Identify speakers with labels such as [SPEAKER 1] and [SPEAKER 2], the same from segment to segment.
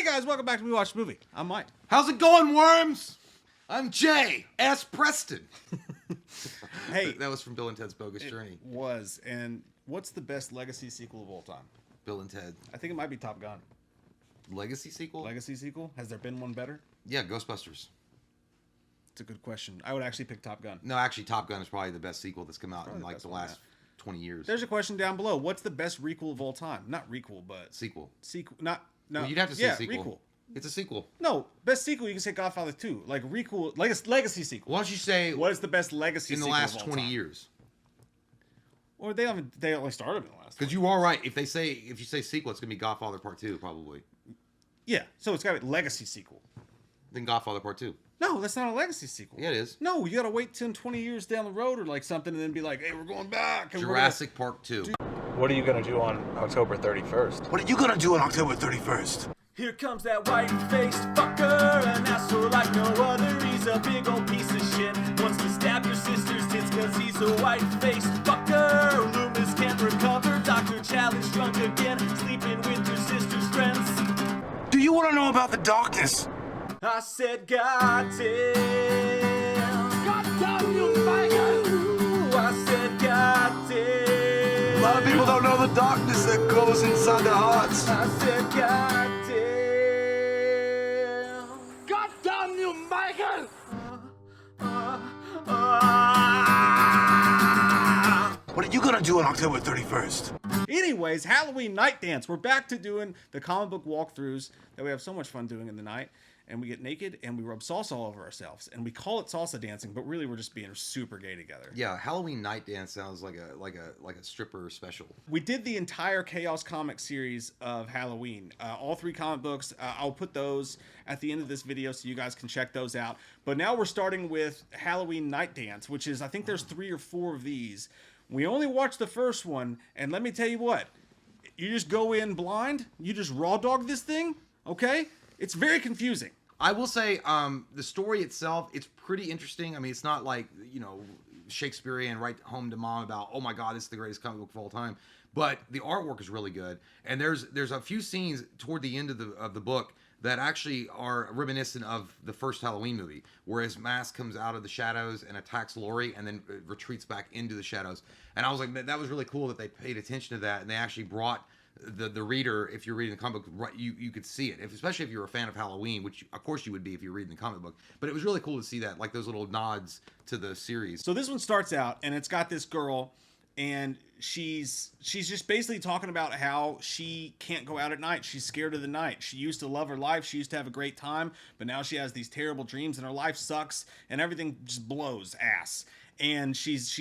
[SPEAKER 1] Hey guys, welcome back to We Watch the Movie. I'm Mike.
[SPEAKER 2] How's it going, worms? I'm Jay. Ask Preston.
[SPEAKER 1] Hey,
[SPEAKER 2] that was from Bill and Ted's Bogus Journey.
[SPEAKER 1] Was. And what's the best legacy sequel of all time?
[SPEAKER 2] Bill and Ted.
[SPEAKER 1] I think it might be Top Gun.
[SPEAKER 2] Legacy sequel?
[SPEAKER 1] Legacy sequel? Has there been one better?
[SPEAKER 2] Yeah, Ghostbusters.
[SPEAKER 1] It's a good question. I would actually pick Top Gun.
[SPEAKER 2] No, actually, Top Gun is probably the best sequel that's come out in like the last 20 years.
[SPEAKER 1] There's a question down below. What's the best requel of all time? Not requel, but
[SPEAKER 2] sequel.
[SPEAKER 1] Sequel. No.
[SPEAKER 2] Well, you'd have to say sequel.
[SPEAKER 1] Requel.
[SPEAKER 2] It's a sequel.
[SPEAKER 1] No, best sequel. You can say Godfather 2. Like requel, legacy sequel.
[SPEAKER 2] Why don't you say
[SPEAKER 1] what is the best legacy
[SPEAKER 2] in the
[SPEAKER 1] sequel
[SPEAKER 2] last
[SPEAKER 1] of all
[SPEAKER 2] 20
[SPEAKER 1] time?
[SPEAKER 2] years?
[SPEAKER 1] Or they only started in the last.
[SPEAKER 2] Because you are right. If you say sequel, it's gonna be Godfather Part 2 probably.
[SPEAKER 1] Yeah, so it's got to be legacy sequel.
[SPEAKER 2] Then Godfather Part 2.
[SPEAKER 1] No, that's not a legacy sequel.
[SPEAKER 2] Yeah, it is.
[SPEAKER 1] No, you gotta wait 10, 20 years down the road or like something, and then be like, "Hey, we're going back." And
[SPEAKER 2] Jurassic Park 2.
[SPEAKER 3] What are you gonna do on October 31st?
[SPEAKER 4] What are you gonna do on October 31st?
[SPEAKER 5] Here comes that white-faced fucker, an asshole like no other. He's a big old piece of shit. Wants to stab your sister's tits cause he's a white-faced fucker. Loomis can't recover. Dr. Challenge drunk again, sleeping with your sister's friends.
[SPEAKER 4] Do you want to know about the darkness?
[SPEAKER 5] I said, God damn.
[SPEAKER 4] God damn you, faggot!
[SPEAKER 5] I said, God damn.
[SPEAKER 4] A lot of people don't know the darkness that goes inside their hearts.
[SPEAKER 5] I said, God damn.
[SPEAKER 4] God damn you, Michael! What are you gonna do on October 31st?
[SPEAKER 1] Anyways, Halloween Nightdance. We're back to doing the comic book walkthroughs that we have so much fun doing in the night. And we get naked and we rub salsa all over ourselves. And we call it salsa dancing, but really we're just being super gay together.
[SPEAKER 2] Yeah, Halloween Nightdance sounds like a stripper special.
[SPEAKER 1] We did the entire Chaos comic series of Halloween. All 3 comic books. I'll put those at the end of this video so you guys can check those out. But now we're starting with Halloween Nightdance, which is, I think there's 3 or 4 of these. We only watched the first one, and let me tell you what. You just go in blind. You just raw dog this thing, okay? It's very confusing.
[SPEAKER 2] I will say, the story itself, it's pretty interesting. I mean, it's not like, Shakespearean right home to mom about, oh my God, this is the greatest comic book of all time. But the artwork is really good. And there's a few scenes toward the end of the book that actually are reminiscent of the first Halloween movie, where his mask comes out of the shadows and attacks Laurie and then retreats back into the shadows. And I was like, that was really cool that they paid attention to that, and they actually brought the reader, if you're reading the comic book, you could see it, especially if you're a fan of Halloween, which of course you would be if you're reading the comic book. But it was really cool to see that, like those little nods to the series.
[SPEAKER 1] So this one starts out, and it's got this girl, and she's just basically talking about how she can't go out at night. She's scared of the night. She used to love her life. She used to have a great time, but now she has these terrible dreams, and her life sucks, and everything just blows ass. And she has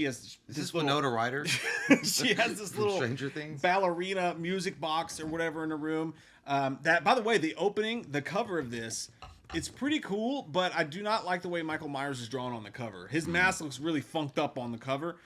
[SPEAKER 2] Is this Winona Ryder?
[SPEAKER 1] she has this little
[SPEAKER 2] Stranger Things
[SPEAKER 1] ballerina music box or whatever in her room. That, by the way, the cover of this, it's pretty cool, but I do not like the way Michael Myers is drawn on the cover. His mask looks really funked up on the cover.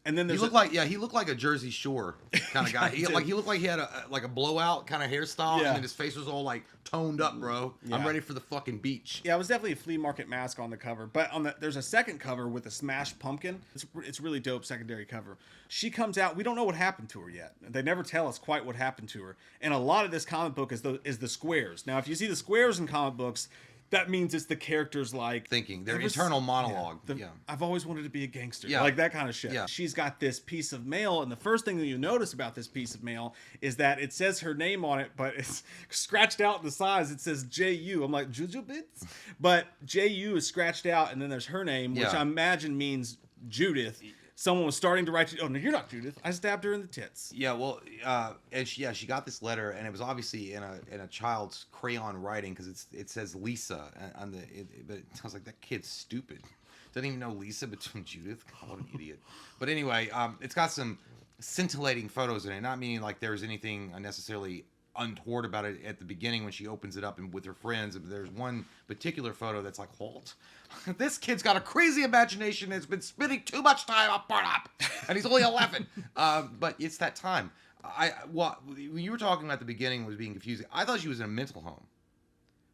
[SPEAKER 1] And then there's
[SPEAKER 2] he looked like a Jersey Shore kind of guy. He looked like he had a blowout kind of hairstyle, and then his face was all like toned up, bro. Yeah. I'm ready for the fucking beach.
[SPEAKER 1] Yeah, it was definitely a flea market mask on the cover. But there's a second cover with a smashed pumpkin. It's really dope secondary cover. She comes out. We don't know what happened to her yet. They never tell us quite what happened to her. And a lot of this comic book is the squares. Now, if you see the squares in comic books, that means it's the characters like
[SPEAKER 2] thinking their internal monologue.
[SPEAKER 1] I've always wanted to be a gangster.
[SPEAKER 2] Yeah.
[SPEAKER 1] Like that kind of shit.
[SPEAKER 2] Yeah.
[SPEAKER 1] She's got this piece of mail, and the first thing that you notice about this piece of mail is that it says her name on it, but it's scratched out in the size. It says J.U. I'm like, Jujubits? But J.U. is scratched out, and then there's her name, which I imagine means Judith. Someone was starting to write, oh, no, you're not Judith. I stabbed her in the tits.
[SPEAKER 2] Yeah, well, and she got this letter, and it was obviously in a child's crayon writing, because it says Lisa on but I was like, that kid's stupid. Doesn't even know Lisa between Judith. God, what an idiot. But anyway, it's got some scintillating photos in it, not meaning like there's anything unnecessarily untoward about it at the beginning when she opens it up and with her friends. There's one particular photo that's like, halt. This kid's got a crazy imagination and has been spending too much time up, and he's only 11. But it's that time. When you were talking about the beginning was being confusing, I thought she was in a mental home.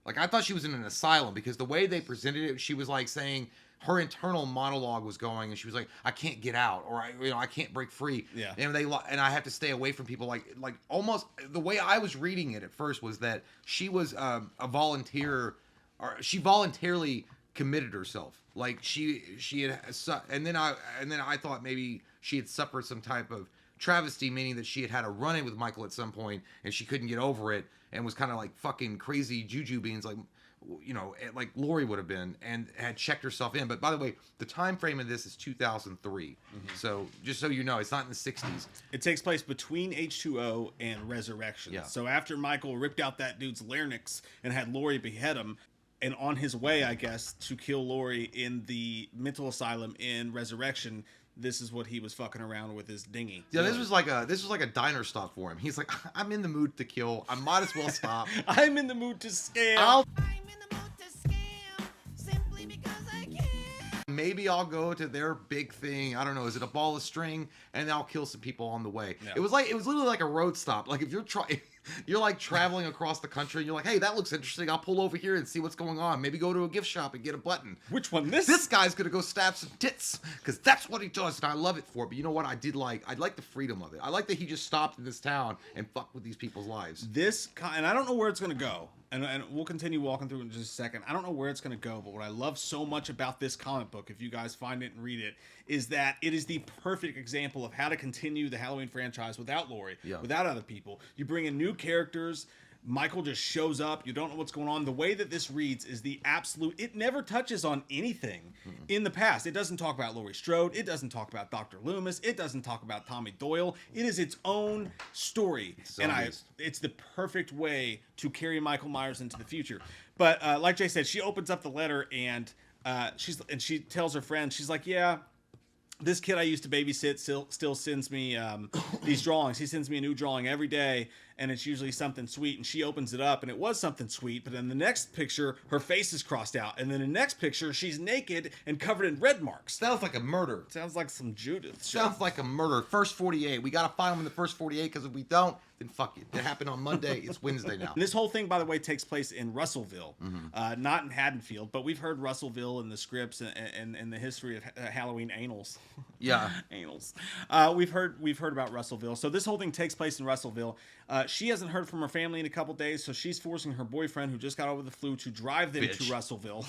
[SPEAKER 2] Like, I thought she was in an asylum, because the way they presented it, she was like saying her internal monologue was going, and she was like, I can't get out, or I can't break free.
[SPEAKER 1] Yeah.
[SPEAKER 2] And I have to stay away from people. Like almost the way I was reading it at first was that she was a volunteer, or she voluntarily committed herself. Like she had, and then I thought maybe she had suffered some type of travesty, meaning that she had a run-in with Michael at some point and she couldn't get over it and was kind of like fucking crazy juju beans, like, you know, like Lori would have been, and had checked herself in. But by the way, the time frame of this is 2003. So just so you know, it's not in the 60s.
[SPEAKER 1] It takes place between H2O and Resurrection.
[SPEAKER 2] Yeah.
[SPEAKER 1] So after Michael ripped out that dude's larynx and had Lori behead him, and on his way, I guess, to kill Lori in the mental asylum in Resurrection, this is what he was fucking around with his dinghy.
[SPEAKER 2] Yeah, this was like a diner stop for him. He's like, I'm in the mood to kill. I might as well stop.
[SPEAKER 1] I'm in the mood to scam.
[SPEAKER 2] I'll
[SPEAKER 6] I'm in the mood to scam simply because I can.
[SPEAKER 2] maybe I'll go to their big thing. I don't know. Is it a ball of string? And I'll kill some people on the way.
[SPEAKER 1] Yeah.
[SPEAKER 2] It was literally like a road stop. Like if you're like traveling across the country and you're like, hey, that looks interesting. I'll pull over here and see what's going on. Maybe go to a gift shop and get a button.
[SPEAKER 1] Which one? This?
[SPEAKER 2] This guy's gonna go stab some tits because that's what he does, and I love it for it. But you know what? I like the freedom of it. I like that he just stopped in this town and fucked with these people's lives.
[SPEAKER 1] And I don't know where it's going to go. And we'll continue walking through in just a second. I don't know where it's going to go, but what I love so much about this comic book, if you guys find it and read it, is that it is the perfect example of how to continue the Halloween franchise without Laurie, without other people. You bring in new characters. Michael just shows up. You don't know what's going on. The way that this reads is the absolute... It never touches on anything in the past. It doesn't talk about Laurie Strode. It doesn't talk about Dr. Loomis. It doesn't talk about Tommy Doyle. It is its own story. It's the perfect way to carry Michael Myers into the future. But like Jay said, she opens up the letter and she tells her friend, she's like, yeah... This kid I used to babysit still sends me these drawings. He sends me a new drawing every day, and it's usually something sweet. And she opens it up, and it was something sweet. But in the next picture, her face is crossed out. And then the next picture, she's naked and covered in red marks.
[SPEAKER 2] Sounds like a murder.
[SPEAKER 1] Sounds like some Judith shit.
[SPEAKER 2] Sounds like a murder. First 48. We got to find them in the first 48, because if we don't, then fuck it. It happened on Monday. It's Wednesday now.
[SPEAKER 1] And this whole thing, by the way, takes place in Russellville, not in Haddonfield. But we've heard Russellville in the scripts and the history of Halloween annals.
[SPEAKER 2] Yeah.
[SPEAKER 1] Annals. We've heard about Russellville. So this whole thing takes place in Russellville. She hasn't heard from her family in a couple days, so she's forcing her boyfriend, who just got over the flu, to drive them to Russellville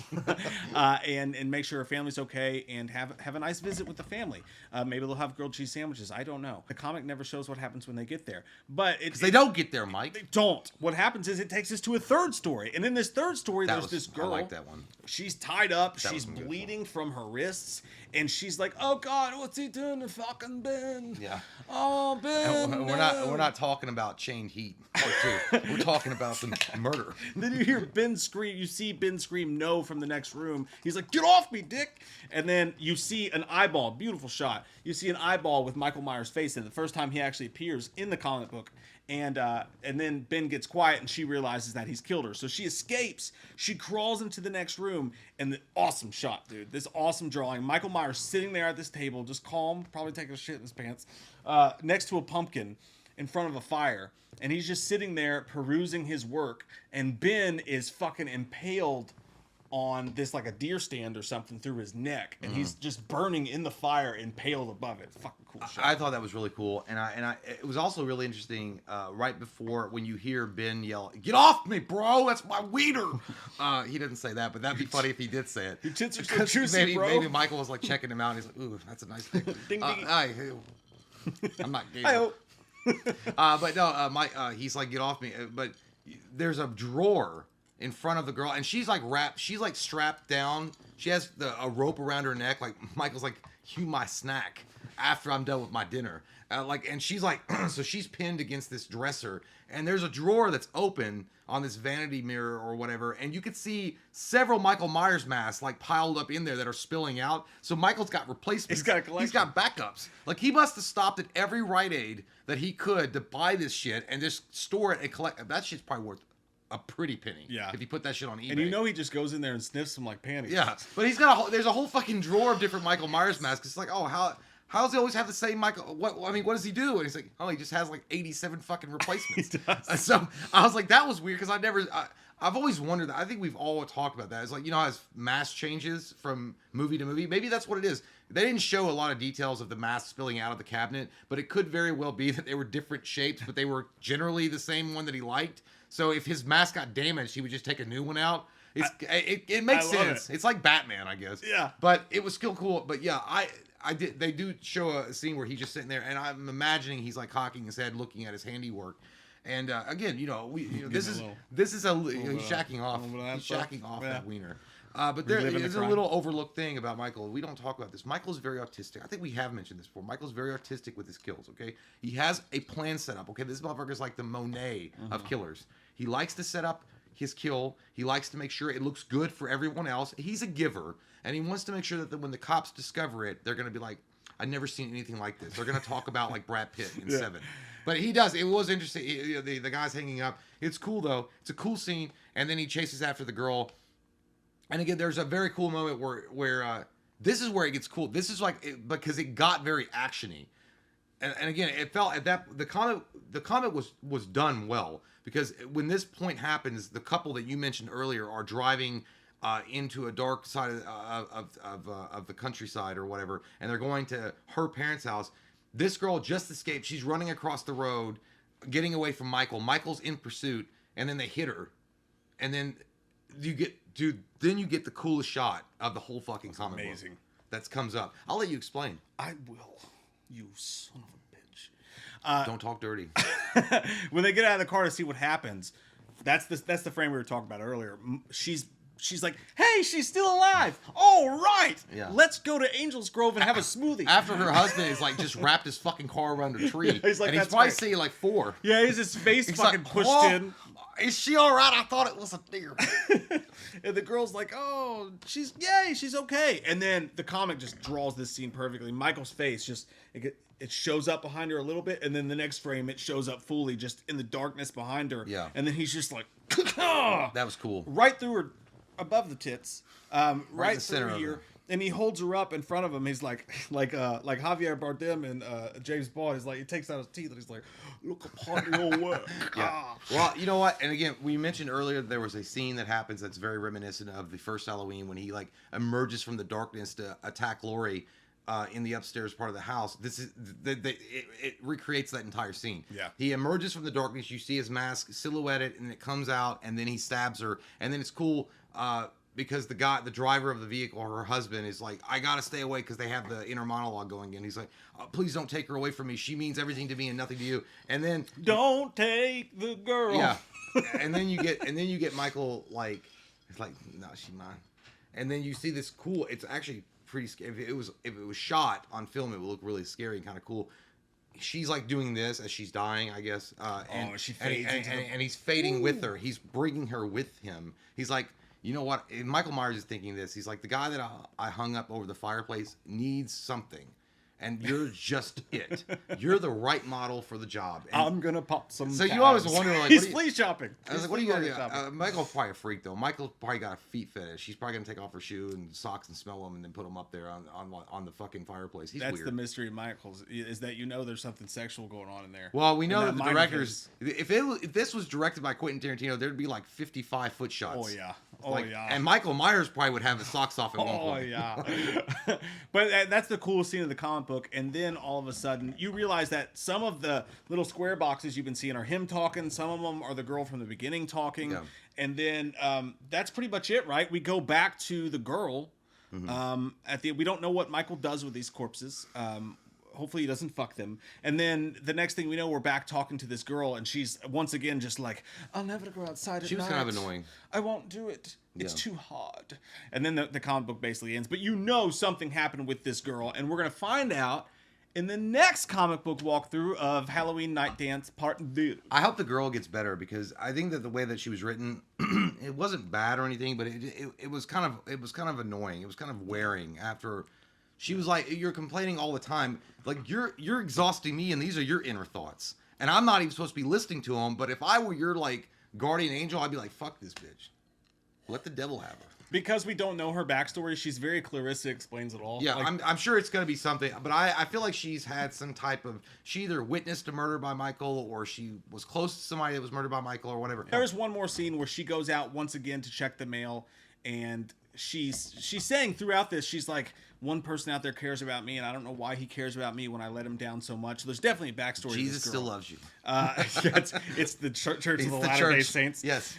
[SPEAKER 1] and make sure her family's okay and have a nice visit with the family. Maybe they'll have grilled cheese sandwiches. I don't know. The comic never shows what happens when they get there, but
[SPEAKER 2] they don't get there, Mike.
[SPEAKER 1] They don't. What happens is it takes us to a third story, and in this third story, there's this girl.
[SPEAKER 2] I like that one.
[SPEAKER 1] She's tied up. She's
[SPEAKER 2] was
[SPEAKER 1] bleeding from her wrists, and she's like, "Oh God, what's he doing to fucking Ben?
[SPEAKER 2] Yeah.
[SPEAKER 1] Oh Ben."
[SPEAKER 2] And we're not talking about chained heat. We're talking about some murder.
[SPEAKER 1] Then you hear Ben scream. You see Ben scream no from the next room. He's like, "Get off me, dick!" And then you see an eyeball. Beautiful shot. You see an eyeball with Michael Myers' face in it. The first time he actually appears in the comic book. And then Ben gets quiet and she realizes that he's killed her. So she escapes. She crawls into the next room, and the awesome shot, dude. This awesome drawing. Michael Myers sitting there at this table, just calm, probably taking a shit in his pants, next to a pumpkin in front of a fire. And he's just sitting there perusing his work. And Ben is fucking impaled on this, like a deer stand or something, through his neck, and he's just burning in the fire, impaled above it. Fucking cool shot.
[SPEAKER 2] I thought that was really cool, and it was also really interesting. Right before, when you hear Ben yell, "Get off me, bro! That's my wiener." He didn't say that, but that'd be funny if he did say it.
[SPEAKER 1] Your tits are so juicy, bro.
[SPEAKER 2] Maybe Michael was like checking him out, and he's like, "Ooh, that's a nice thing."
[SPEAKER 1] Ding, ding.
[SPEAKER 2] I'm not gay.
[SPEAKER 1] Hi-oh.
[SPEAKER 2] But no, he's like, "Get off me!" But there's a drawer in front of the girl, and she's like wrapped. She's like strapped down. She has a rope around her neck. Like Michael's like, "You my snack after I'm done with my dinner." And she's like, so she's pinned against this dresser, and there's a drawer that's open on this vanity mirror or whatever, and you could see several Michael Myers masks like piled up in there that are spilling out. So Michael's got replacements.
[SPEAKER 1] He's got a collection.
[SPEAKER 2] He's got backups. Like he must have stopped at every Rite Aid that he could to buy this shit and just store it and collect. That shit's probably worth a pretty penny.
[SPEAKER 1] Yeah.
[SPEAKER 2] If you put that shit on eBay.
[SPEAKER 1] And you know he just goes in there and sniffs them like panties.
[SPEAKER 2] Yeah. But he's got there's a whole fucking drawer of different Michael Myers masks. It's like, oh, how does he always have the same Michael? What does he do? And he's like, oh, he just has like 87 fucking replacements.
[SPEAKER 1] He does.
[SPEAKER 2] So I was like, that was weird, because I've always wondered that. I think we've all talked about that. It's like, you know how his mask changes from movie to movie? Maybe that's what it is. They didn't show a lot of details of the mask spilling out of the cabinet, but it could very well be that they were different shapes, but they were generally the same one that he liked. So if his mask got damaged, he would just take a new one out. It makes sense. It's like Batman, I guess.
[SPEAKER 1] Yeah.
[SPEAKER 2] But it was still cool. But yeah, they do show a scene where he's just sitting there, and I'm imagining he's like cocking his head, looking at his handiwork. And again, this is he's shacking off. He's shacking off that wiener. But there is a little overlooked thing about Michael. We don't talk about this. Michael's very artistic. I think we have mentioned this before. Michael's very artistic with his kills. Okay, he has a plan set up. Okay, this motherfucker's like the Monet of killers. He likes to set up his kill. He likes to make sure it looks good for everyone else. He's a giver, and he wants to make sure that when the cops discover it, they're going to be like, "I've never seen anything like this." They're going to talk about like Brad Pitt in Seven. But he does. It was interesting. The guy's hanging up. It's cool though. It's a cool scene, and then he chases after the girl. And again, there's a very cool moment where this is where it gets cool. This is because it got very actiony, and again, it felt at that the comic was done well, because when this point happens, the couple that you mentioned earlier are driving into a dark side of the countryside or whatever, and they're going to her parents' house. This girl just escaped. She's running across the road, getting away from Michael. Michael's in pursuit, and then they hit her, and then you get the coolest shot of the whole fucking comic book.
[SPEAKER 1] Amazing.
[SPEAKER 2] That comes up. I'll let you explain.
[SPEAKER 1] I will. You son of a bitch.
[SPEAKER 2] Don't talk dirty.
[SPEAKER 1] When they get out of the car to see what happens, that's the frame we were talking about earlier. She's like, hey, she's still alive. All right.
[SPEAKER 2] Yeah.
[SPEAKER 1] Let's go to Angel's Grove and have a smoothie.
[SPEAKER 2] After her husband is like just wrapped his fucking car around a tree.
[SPEAKER 1] He's like,
[SPEAKER 2] and he's
[SPEAKER 1] that's
[SPEAKER 2] probably
[SPEAKER 1] great.
[SPEAKER 2] seeing like 4.
[SPEAKER 1] Yeah, his face
[SPEAKER 2] He's
[SPEAKER 1] fucking
[SPEAKER 2] like,
[SPEAKER 1] pushed
[SPEAKER 2] "Oh,
[SPEAKER 1] in.
[SPEAKER 2] Is she all right? I thought it was a deer."
[SPEAKER 1] And the girl's like, oh, she's okay. And then the comic just draws this scene perfectly. Michael's face just, it shows up behind her a little bit, and then the next frame, it shows up fully just in the darkness behind her.
[SPEAKER 2] Yeah.
[SPEAKER 1] And then he's just like,
[SPEAKER 2] That was cool.
[SPEAKER 1] right through her, above the tits,
[SPEAKER 2] in
[SPEAKER 1] right
[SPEAKER 2] the center
[SPEAKER 1] through
[SPEAKER 2] of
[SPEAKER 1] here.
[SPEAKER 2] her.
[SPEAKER 1] And he holds her up in front of him. He's like Javier Bardem and James Bond. He's like, he takes out his teeth and he's like, look upon your work.
[SPEAKER 2] Yeah. Well, you know what? And again, we mentioned earlier there was a scene that happens that's very reminiscent of the first Halloween when he like emerges from the darkness to attack Laurie in the upstairs part of the house. This is it recreates that entire scene.
[SPEAKER 1] Yeah.
[SPEAKER 2] He emerges from the darkness. You see his mask silhouetted, and it comes out, and then he stabs her, and then it's cool. Because the driver of the vehicle, her husband, is like, I gotta stay away because they have the inner monologue going in. He's like, oh, please don't take her away from me. She means everything to me and nothing to you. And then
[SPEAKER 1] Don't take the girl.
[SPEAKER 2] yeah, and then you get Michael like, it's like, no, she's mine. And then you see this cool. It's actually pretty scary. If it was shot on film, it would look really scary and kind of cool. She's like doing this as she's dying, I guess.
[SPEAKER 1] She fades
[SPEAKER 2] and he's fading with her. He's bringing her with him. He's like, you know what? And Michael Myers is thinking this. He's like, the guy that I hung up over the fireplace needs something. And you're just it. You're the right model for the job. And
[SPEAKER 1] I'm going to pop some
[SPEAKER 2] So you
[SPEAKER 1] tabs.
[SPEAKER 2] always wonder, like,
[SPEAKER 1] he's
[SPEAKER 2] what do you-
[SPEAKER 1] flea shopping.
[SPEAKER 2] I was like, what are you going to do? Michael's probably a freak, though. Michael's probably got a feet fetish. She's probably going to take off her shoe and socks and smell them and then put them up there on the fucking fireplace. He's
[SPEAKER 1] That's
[SPEAKER 2] weird.
[SPEAKER 1] the mystery of Michael's, is that there's something sexual going on in there.
[SPEAKER 2] Well, we know
[SPEAKER 1] And
[SPEAKER 2] that the
[SPEAKER 1] mind
[SPEAKER 2] directors. If this was directed by Quentin Tarantino, there'd be like 55-foot shots.
[SPEAKER 1] Oh, yeah.
[SPEAKER 2] And Michael Myers probably would have his socks off at one
[SPEAKER 1] Oh,
[SPEAKER 2] point.
[SPEAKER 1] yeah. But that's the coolest scene of the comic book. And then all of a sudden, you realize that some of the little square boxes you've been seeing are him talking. Some of them are the girl from the beginning talking.
[SPEAKER 2] Yeah.
[SPEAKER 1] And then that's pretty much it, right? We go back to the girl.
[SPEAKER 2] Mm-hmm.
[SPEAKER 1] We don't know what Michael does with these corpses. Hopefully he doesn't fuck them. And then the next thing we know, we're back talking to this girl, and she's once again just like, I'll never go outside at night.
[SPEAKER 2] She was kind of annoying.
[SPEAKER 1] I won't do it. It's
[SPEAKER 2] Yeah.
[SPEAKER 1] too hard. And then the comic book basically ends. But something happened with this girl, and we're going to find out in the next comic book walkthrough of Halloween Nightdance Part 2.
[SPEAKER 2] I hope the girl gets better, because I think that the way that she was written, it wasn't bad or anything, but it was kind of annoying. It was kind of wearing after. She was like, you're complaining all the time. Like, you're exhausting me, and these are your inner thoughts. And I'm not even supposed to be listening to them, but if I were your, like, guardian angel, I'd be like, fuck this bitch. Let the devil have her.
[SPEAKER 1] Because we don't know her backstory, she's very Clarissa explains it all.
[SPEAKER 2] Yeah,
[SPEAKER 1] Like,
[SPEAKER 2] I'm sure it's going to be something, but I feel like she's had some type of, she either witnessed a murder by Michael or she was close to somebody that was murdered by Michael or whatever.
[SPEAKER 1] There's one more scene where she goes out once again to check the mail, and she's saying throughout this, she's like, one person out there cares about me, and I don't know why he cares about me when I let him down so much. There's definitely a backstory.
[SPEAKER 2] Jesus
[SPEAKER 1] to this girl.
[SPEAKER 2] still loves you.
[SPEAKER 1] Yeah, it's the Church of the Latter-day Saints.
[SPEAKER 2] Yes.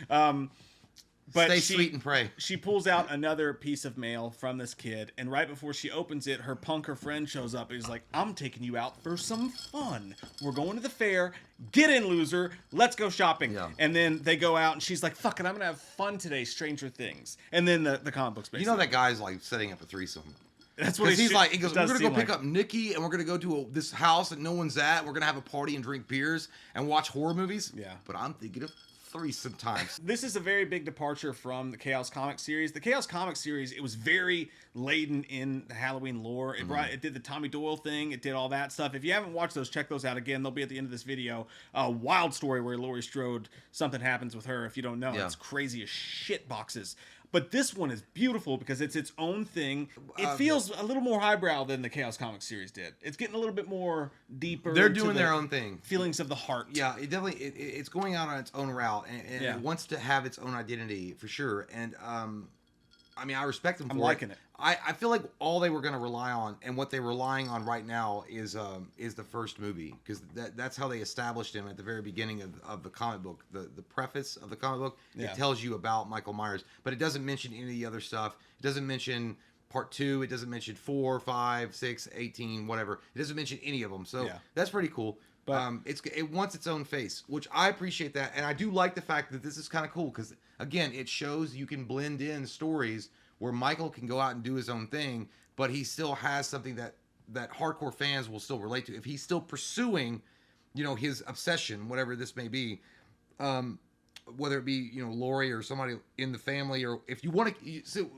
[SPEAKER 1] But
[SPEAKER 2] Stay sweet and pray.
[SPEAKER 1] She pulls out another piece of mail from this kid, and right before she opens it, her punker friend shows up and is like, I'm taking you out for some fun. We're going to the fair. Get in, loser. Let's go shopping.
[SPEAKER 2] Yeah.
[SPEAKER 1] And then they go out, and she's like, fuck it, I'm going to have fun today, Stranger Things. And then the comic book's basically.
[SPEAKER 2] You know that guy's like setting up a threesome.
[SPEAKER 1] That's what
[SPEAKER 2] He's like, he goes, we're
[SPEAKER 1] does
[SPEAKER 2] going to go
[SPEAKER 1] seem
[SPEAKER 2] pick
[SPEAKER 1] like.
[SPEAKER 2] up Nikki, and we're going to go to this house that no one's at. We're going to have a party and drink beers and watch horror movies.
[SPEAKER 1] Yeah.
[SPEAKER 2] But I'm thinking of threesome times.
[SPEAKER 1] This is a very big departure from the Chaos comic series. The Chaos comic series, it was very laden in the Halloween lore. It did the Tommy Doyle thing. It did all that stuff. If you haven't watched those, check those out again. They'll be at the end of this video. A wild story where Laurie Strode, something happens with her. If you don't know,
[SPEAKER 2] Yeah.
[SPEAKER 1] it's crazy as shit boxes. But this one is beautiful because it's its own thing. It feels a little more highbrow than the Chaos comic series did. It's getting a little bit more deeper.
[SPEAKER 2] They're
[SPEAKER 1] into
[SPEAKER 2] doing
[SPEAKER 1] the
[SPEAKER 2] their own thing.
[SPEAKER 1] Feelings of the heart.
[SPEAKER 2] Yeah, it definitely it's going out on its own route, and
[SPEAKER 1] Yeah.
[SPEAKER 2] it wants to have its own identity for sure. And I mean, I respect them for
[SPEAKER 1] I'm liking it.
[SPEAKER 2] I feel like all they were going to rely on, and what they're relying on right now is the first movie, because that's how they established him at the very beginning of the comic book. The preface of the comic book,
[SPEAKER 1] Yeah.
[SPEAKER 2] it tells you about Michael Myers, but it doesn't mention any of the other stuff. It doesn't mention part 2. It doesn't mention 4, 5, 6, 18, whatever. It doesn't mention any of them. So
[SPEAKER 1] Yeah.
[SPEAKER 2] that's pretty cool.
[SPEAKER 1] But
[SPEAKER 2] It wants its own face, which I appreciate that, and I do like the fact that this is kind of cool because again, it shows you can blend in stories where Michael can go out and do his own thing, but he still has something that hardcore fans will still relate to. If he's still pursuing, his obsession, whatever this may be, whether it be Laurie or somebody in the family, or if you want to, so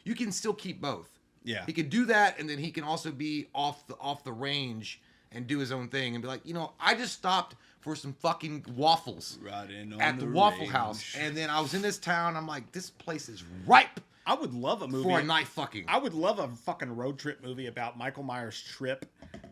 [SPEAKER 2] you can still keep both.
[SPEAKER 1] Yeah.
[SPEAKER 2] He can do that, and then he can also be off the range and do his own thing and be like, I just stopped for some fucking waffles at the Waffle House, and then I was in this town. I'm like, this place is ripe
[SPEAKER 1] I would love a movie
[SPEAKER 2] for a night fucking.
[SPEAKER 1] I would love a fucking road trip movie about Michael Myers' trip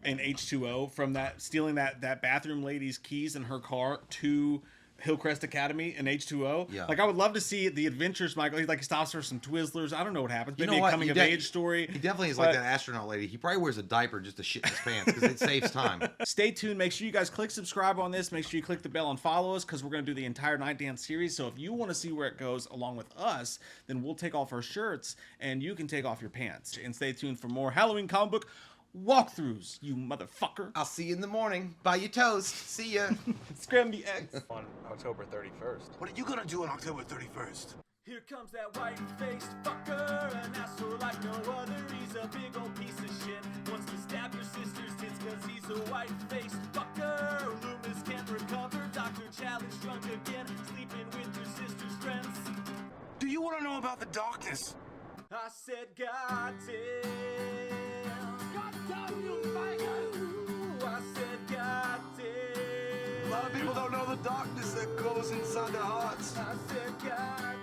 [SPEAKER 1] in H2O from stealing that bathroom lady's keys in her car to Hillcrest Academy in H2O.
[SPEAKER 2] Yeah.
[SPEAKER 1] Like, I would love to see the adventures, Michael. He stops for some Twizzlers. I don't know what happens. Maybe
[SPEAKER 2] know
[SPEAKER 1] a
[SPEAKER 2] what?
[SPEAKER 1] coming of age story.
[SPEAKER 2] He definitely is like that astronaut lady. He probably wears a diaper just to shit in his pants because it saves time.
[SPEAKER 1] Stay tuned. Make sure you guys click subscribe on this. Make sure you click the bell and follow us because we're going to do the entire Nightdance series. So if you want to see where it goes along with us, then we'll take off our shirts and you can take off your pants. And stay tuned for more Halloween comic book walkthroughs, you motherfucker.
[SPEAKER 2] I'll see you in the morning. Buy your toast. See ya.
[SPEAKER 1] Scram the eggs.
[SPEAKER 3] On October 31st.
[SPEAKER 4] What are you gonna do on October 31st?
[SPEAKER 5] Here comes that white-faced fucker, an asshole like no other. He's a big old piece of shit. Wants to stab your sister's tits cause he's a white-faced fucker. Loomis can't recover. Dr. Challenge drunk again, sleeping with your sister's friends.
[SPEAKER 4] Do you wanna know about the darkness?
[SPEAKER 5] I said, God damn.
[SPEAKER 4] God damn you, faggot!
[SPEAKER 5] I said, God damn.
[SPEAKER 4] A lot of people don't know the darkness that goes inside their hearts.
[SPEAKER 5] I said, God